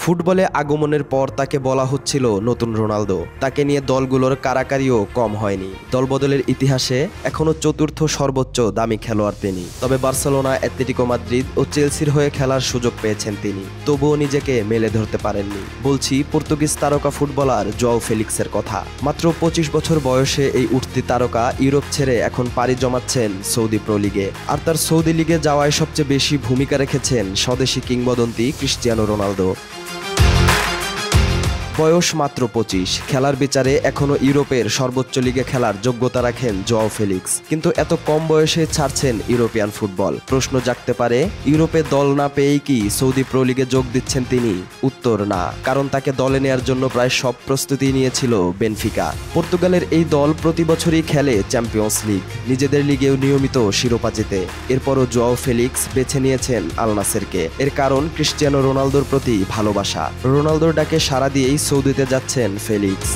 ফুটবলে আগমনের পর তাকে বলা হচ্ছিল নতুন রোনালদো। তাকে নিয়ে দলগুলোর কারাকারিও কম হয়নি। দলবদলের ইতিহাসে এখনও চতুর্থ সর্বোচ্চ দামি খেলোয়াড় তিনি। তবে বার্সেলোনা, অ্যাটলেটিকো মাদ্রিদ ও চেলসির হয়ে খেলার সুযোগ পেয়েছেন তিনি, তবুও নিজেকে মেলে ধরতে পারেননি। বলছি পর্তুগিজ তারকা ফুটবলার জোয়াও ফেলিক্সের কথা। মাত্র 25 বছর বয়সে এই উঠতি তারকা ইউরোপ ছেড়ে এখন পাড়ি জমাচ্ছেন সৌদি প্রো লিগে। আর তার সৌদি লিগে যাওয়ায় সবচেয়ে বেশি ভূমিকা রেখেছেন স্বদেশি কিংবদন্তি ক্রিস্টিয়ানো রোনালদো। বয়স মাত্র 25, খেলার বিচারে এখনও ইউরোপের সর্বোচ্চ লিগে খেলার যোগ্যতা রাখেন জোয়াও ফেলিক্স। কিন্তু এত কম বয়সে ছাড়ছেন ইউরোপিয়ান ফুটবল। প্রশ্ন জাগতে পারে, ইউরোপে দল না পেয়েই কি সৌদি প্রো লিগে যোগ দিচ্ছেন তিনি? উত্তর না, কারণ তাকে দলে নেয়ার জন্য প্রায় সব প্রস্তুতি নিয়েছিল বেনফিকা। পর্তুগালের এই দল প্রতি বছরই খেলে চ্যাম্পিয়ন্স লিগ, নিজেদের লিগেও নিয়মিত শিরোপা জেতে। এরপরও জোয়াও ফেলিক্স বেছে নিয়েছেন আল নাসেরকে। এর কারণ ক্রিস্টিয়ানো রোনালদোর প্রতি ভালোবাসা। রোনালদোর ডাকে সাড়া দিয়েই সৌদিতে যাচ্ছেন ফেলিক্স।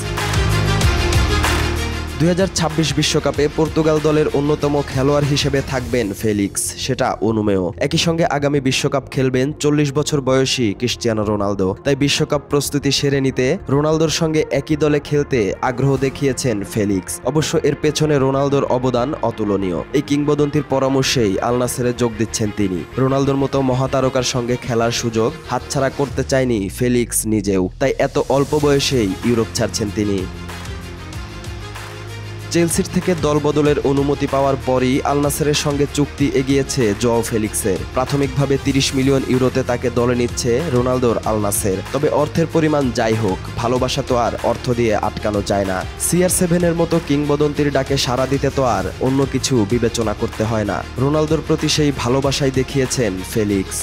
2026 বিশ্বকাপে পর্তুগাল দলের অন্যতম খেলোয়াড় হিসেবে থাকবেন ফেলিক্স, সেটা অনুমেয়। একই সঙ্গে আগামী বিশ্বকাপ খেলবেন 40 বছর বয়সী ক্রিস্টিয়ানো রোনালদো। তাই বিশ্বকাপ প্রস্তুতি সেরে নিতে রোনালদোর সঙ্গে একই দলে খেলতে আগ্রহ দেখিয়েছেন ফেলিক্স। অবশ্য এর পেছনে রোনালদোর অবদান অতুলনীয়। এই কিংবদন্তির পরামর্শেই আল নাসেরে যোগ দিচ্ছেন তিনি। রোনালদোর মতো মহাতারকার সঙ্গে খেলার সুযোগ হাতছাড়া করতে চায়নি ফেলিক্স নিজেও, তাই এত অল্প বয়সেই ইউরোপ ছাড়ছেন তিনি। চেলসির থেকে দলবদলের অনুমতি পাওয়ার পরই আল নাসেরের সঙ্গে চুক্তি এগিয়েছে জোয়াও ফেলিক্সের। প্রাথমিকভাবে 30 মিলিয়ন ইউরোতে তাকে দলে নিচ্ছে রোনালদোর আল নাসের। তবে অর্থের পরিমাণ যাই হোক, ভালোবাসা তো আর অর্থ দিয়ে আটকানো যায় না। CR7-এর মতো কিংবদন্তির ডাকে সাড়া দিতে তো আর অন্য কিছু বিবেচনা করতে হয় না। রোনালদোর প্রতি সেই ভালোবাসাই দেখিয়েছেন ফেলিক্স।